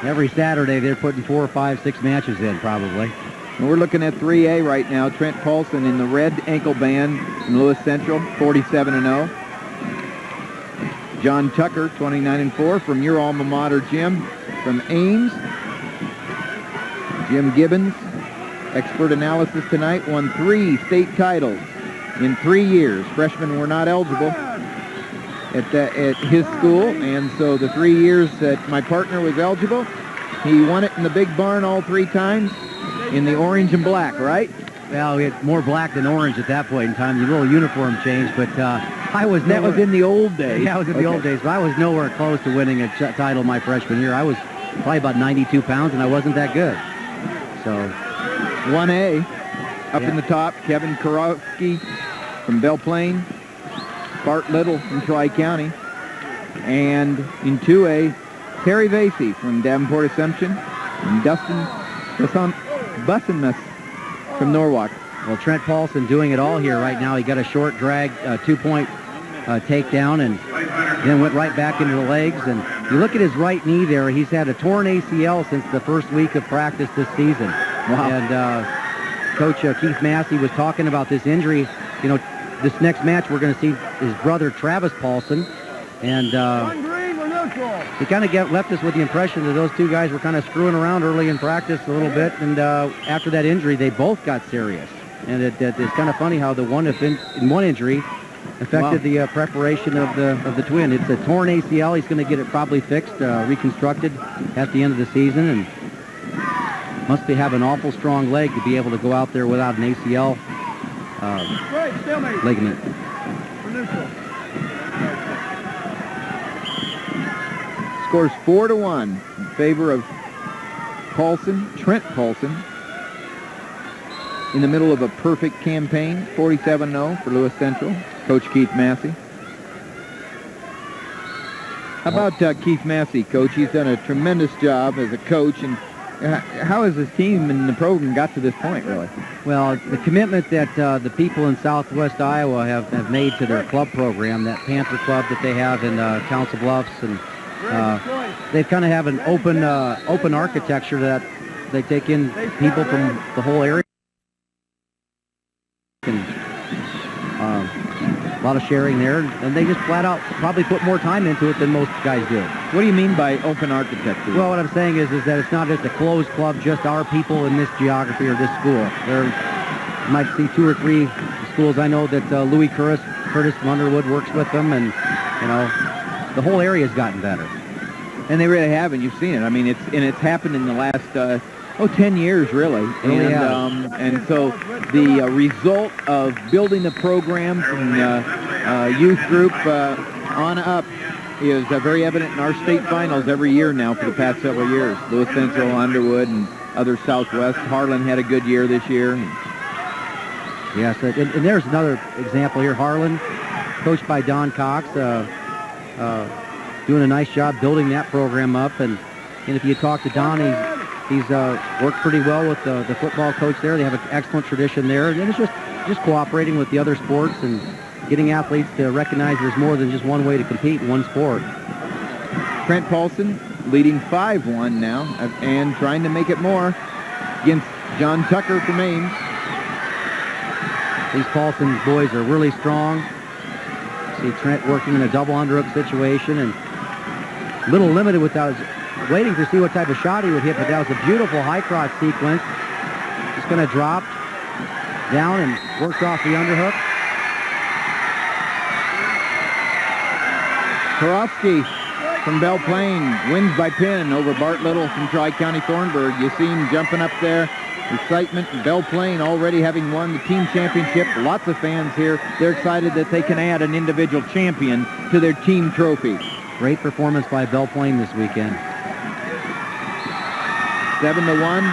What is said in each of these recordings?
Every Saturday they're putting 4, 5, 6 matches in probably. And we're looking at 3A right now. Trent Paulson in the red ankle band from Lewis Central, 47-0. John Tucker, 29-4 from your alma mater, Jim, from Ames. Jim Gibbons, expert analysis tonight, won 3 state titles in 3 years. Freshmen were not eligible at his school, and so the 3 years that my partner was eligible, he won it in the big barn all 3 times in the orange and black, right? Well, we had more black than orange at that point in time. The little uniform changed, but I was That was in the old days. Yeah, it was in the old days, but I was nowhere close to winning a title my freshman year. I was probably about 92 pounds, and I wasn't that good. So 1A, up in the top, Kevin Kurovski from Belle Plaine, Bart Little from Tri-County, and in 2A, Terry Vesey from Davenport Assumption, and Dustin Bussanmas from Norwalk. Well, Trent Paulson doing it all here right now. He got a short drag, 2-point takedown, and then went right back into the legs. And you look at his right knee there, he's had a torn ACL since the first week of practice this season. Wow. And Coach Keith Massey was talking about this injury. You know, this next match we're going to see his brother Travis Paulson, and he kind of left us with the impression that those 2 guys were kind of screwing around early in practice a little bit, and after that injury, they both got serious. And it's kind of funny how the one injury affected the preparation of the twin. It's a torn ACL. He's going to get it probably fixed, reconstructed at the end of the season, and must have an awful strong leg to be able to go out there without an ACL ligament. Scores 4-1 in favor of Paulson, Trent Paulson, in the middle of a perfect campaign, 47-0 for Lewis Central, Coach Keith Massey. How about Keith Massey, Coach? He's done a tremendous job as a coach, and how has his team and the program got to this point, really? Well, the commitment that the people in Southwest Iowa have made to their club program, that Panther Club that they have in Council Bluffs, and they kind of have an open architecture that they take in people from the whole area. And a lot of sharing there, and they just flat out probably put more time into it than most guys do. What do you mean by open architecture? Well, what I'm saying is that it's not just a closed club, just our people in this geography or this school. You might see 2 or 3 schools. I know that Louis Curtis from Underwood works with them, and you know, the whole area has gotten better. And they really have, and you've seen it. I mean, it's happened in the last 10 years, really. And so the result of building the program from youth group on up is very evident in our state finals every year now for the past several years. Lewis Central, Underwood, and other Southwest. Harlan had a good year this year. Yes, and there's another example here. Harlan, coached by Don Cox, doing a nice job building that program up. And if you talk to Don, he's worked pretty well with the football coach there. They have an excellent tradition there. And it's just cooperating with the other sports and getting athletes to recognize there's more than just one way to compete in one sport. Trent Paulson leading 5-1 now and trying to make it more against John Tucker from Ames. These Paulson boys are really strong. See Trent working in a double underhook situation and a little limited without waiting to see what type of shot he would hit, but that was a beautiful high cross sequence. Just going to drop down and work off the underhook. Kurovski from Belle Plaine wins by pin over Bart Little from Tri-County Thornburg. You see him jumping up there. Excitement in Belle Plaine already having won the team championship. Lots of fans here. They're excited that they can add an individual champion to their team trophy. Great performance by Belle Plaine this weekend. 7-1.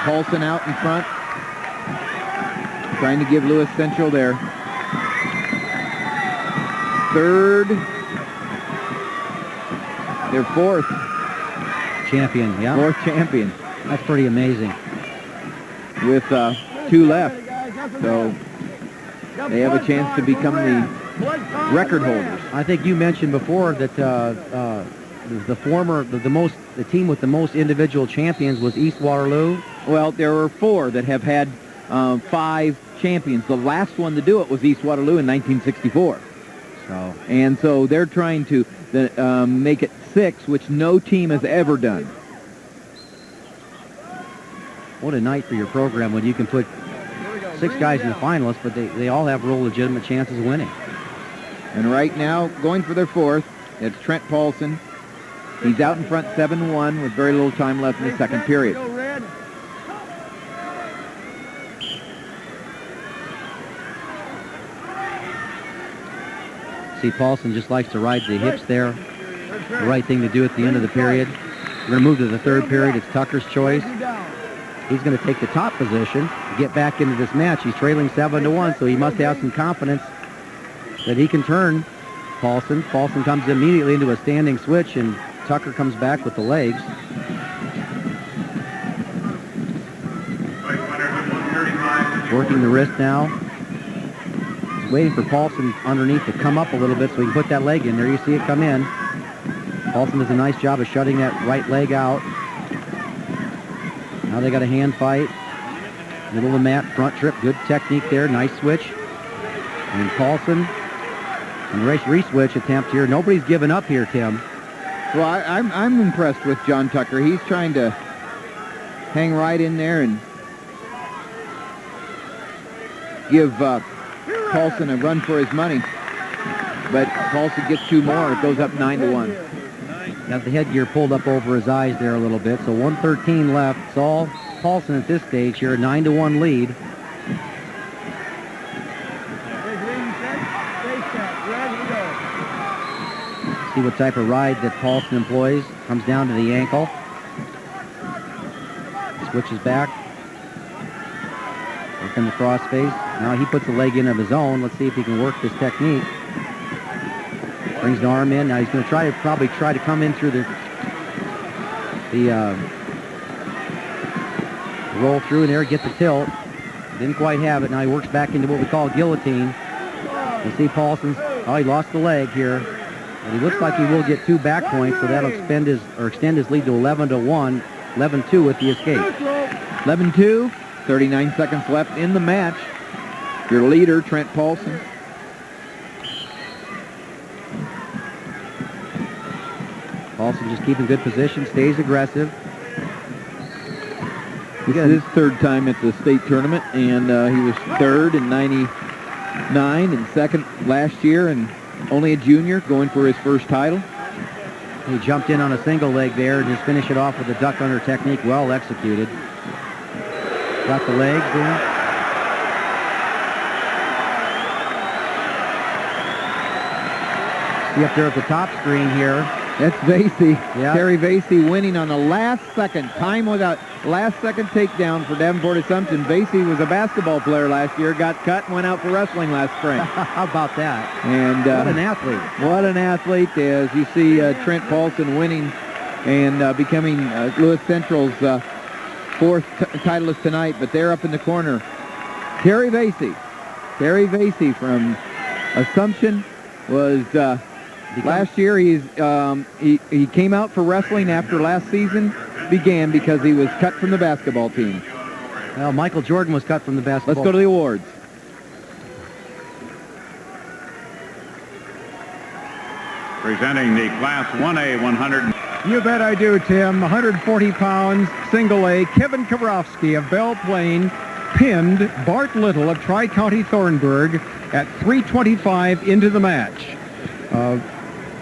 Paulson out in front. Trying to give Lewis Central their fourth champion. Yeah. Fourth champion. That's pretty amazing. With 2 left. So they have a chance to become the record holders. I think you mentioned before that the team with the most individual champions was East Waterloo. Well, there were 4 that have had 5 champions. The last one to do it was East Waterloo in 1964. So they're trying to make it 6, which no team has ever done. What a night for your program when you can put 6 guys in the finalists, but they all have real legitimate chances of winning. And right now, going for their 4th, it's Trent Paulson. He's out in front 7-1 with very little time left in the second period. See, Paulson just likes to ride the hips there. The right thing to do at the end of the period. We're going to move to the 3rd period. It's Tucker's choice. He's going to take the top position, get back into this match. He's trailing 7-1, so he must have some confidence that he can turn Paulson. Paulson comes immediately into a standing switch, and Tucker comes back with the legs. Working the wrist now. He's waiting for Paulson underneath to come up a little bit so he can put that leg in there. You see it come in. Paulson does a nice job of shutting that right leg out. Now they got a hand fight. Middle of the mat, front trip, good technique there, nice switch. And Paulson, and re-switch attempt here. Nobody's given up here, Tim. Well, I'm impressed with John Tucker. He's trying to hang right in there and give Paulson a run for his money. But Paulson gets 2 more. It goes up 9-1. Got the headgear pulled up over his eyes there a little bit. So 1:13 left. It's all Paulson at this stage here, 9-1 lead. See what type of ride that Paulson employs. Comes down to the ankle. Switches back. Working the crossface. Now he puts a leg in of his own. Let's see if he can work this technique. Brings the arm in. Now he's going to probably try to come in through the roll through in there, get the tilt. Didn't quite have it. Now he works back into what we call guillotine. You see Paulson's, he lost the leg here. And he looks like he will get 2 back points, so that'll extend his lead to 11-1, 11-2 with the escape. 11-2, 39 seconds left in the match. Your leader, Trent Paulson. Paulson just keeping good position, stays aggressive. This is his 3rd time at the state tournament, and he was 3rd in 99 and 2nd last year, and only a junior going for his 1st title. He jumped in on a single leg there and just finished it off with a duck under technique, well executed. Got the legs in. See up there at the top screen here. That's Vesey. Yeah. Terry Vesey winning on the last second. Time without last second takedown for Davenport Assumption. Vesey was a basketball player last year, got cut and went out for wrestling last spring. How about that? And what an athlete. What an athlete. As you see Trent Paulson winning and becoming Lewis Central's 4th titleist tonight. But they're up in the corner. Terry Vesey. Terry Vesey from Assumption was... last year, he came out for wrestling after last season began because he was cut from the basketball team. Well, Michael Jordan was cut from the basketball. Let's go to the awards. Presenting the Class 1A 100. You bet I do, Tim. 140 pounds, single A. Kevin Kurovski of Belle Plaine pinned Bart Little of Tri-County Thornburg at 3:25 into the match.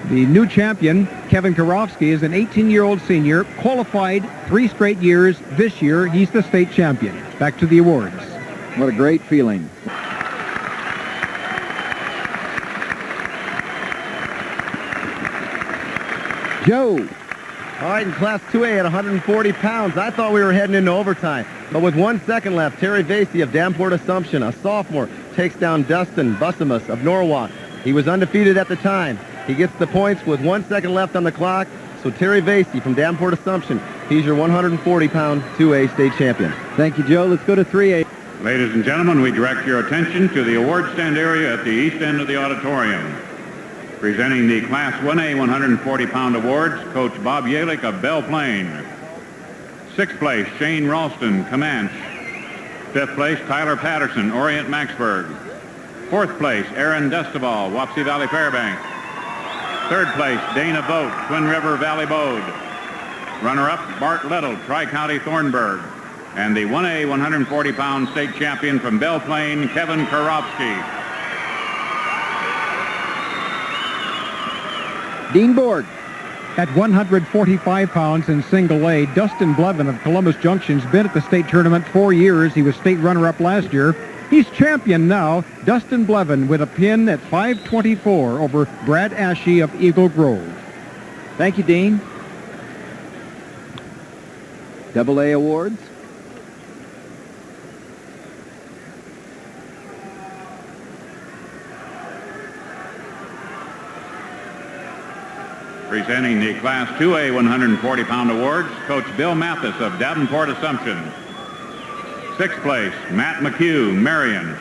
The new champion, Kevin Kurovski, is an 18-year-old senior, qualified 3 straight years. This year, he's the state champion. Back to the awards. What a great feeling. Joe. All right, in Class 2A at 140 pounds, I thought we were heading into overtime. But with 1 second left, Terry Vesey of Davenport Assumption, a sophomore, takes down Dustin Bussanmas of Norwalk. He was undefeated at the time. He gets the points with 1 second left on the clock. So Terry Vesey from Davenport Assumption, he's your 140-pound 2A state champion. Thank you, Joe. Let's go to 3A. Ladies and gentlemen, we direct your attention to the award stand area at the east end of the auditorium. Presenting the Class 1A 140-pound awards, Coach Bob Yalick of Belle Plaine. 6th place, Shane Ralston, Comanche. 5th place, Tyler Patterson, Orient Maxburg. 4th place, Aaron Destival, Wapsie Valley Fairbanks. 3rd place, Dana Boat, Twin River Valley Bode. Runner-up, Bart Little, Tri-County Thornburg. And the 1A 140-pound state champion from Belle Plaine, Kevin Kurovski. Dean Borg. At 145 pounds in single A, Dustin Blevin of Columbus Junction's been at the state tournament 4 years. He was state runner-up last year. He's champion now. Dustin Blevin with a pin at 524 over Brad Ashe of Eagle Grove. Thank you, Dean. Double A awards. Presenting the Class 2A 140-pound awards, Coach Bill Mathis of Davenport Assumption. 6th place, Matt McHugh, Marion.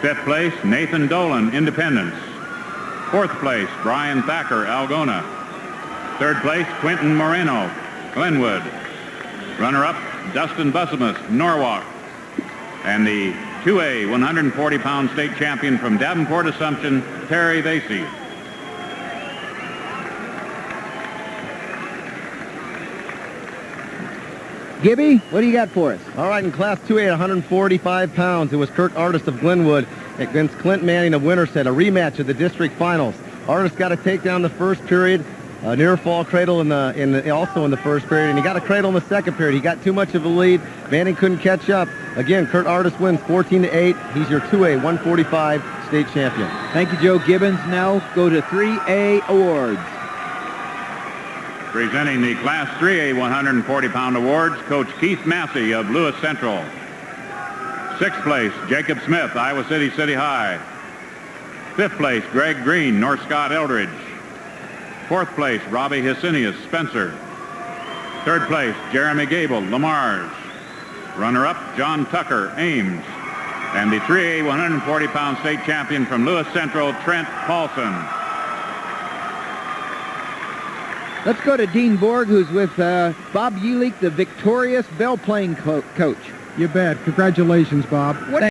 5th place, Nathan Dolan, Independence. 4th place, Brian Thacker, Algona. 3rd place, Quentin Moreno, Glenwood. Runner-up, Dustin Bussanmas, Norwalk. And the 2A 140-pound state champion from Davenport Assumption, Terry Vesey. Gibby, what do you got for us? All right, in Class 2A at 145 pounds, it was Kirk Artist of Glenwood against Clint Manning of Winterset, a rematch of the district finals. Artist got to take down the first period, near fall cradle also in the first period, and he got a cradle in the second period. He got too much of a lead. Manning couldn't catch up. Again, Kurt Artist wins 14-8. He's your 2A 145 state champion. Thank you, Joe Gibbons. Now go to 3A awards. Presenting the Class 3A 140-pound awards, Coach Keith Massey of Lewis Central. 6th place, Jacob Smith, Iowa City City High. 5th place, Greg Green, North Scott Eldridge. 4th place, Robbie Hysinius, Spencer. 3rd place, Jeremy Gable, Lamar's. Runner-up, John Tucker, Ames. And the 3A 140-pound state champion from Lewis Central, Trent Paulson. Let's go to Dean Borg, who's with Bob Yalick, the victorious Belle Plaine coach. You bet. Congratulations, Bob.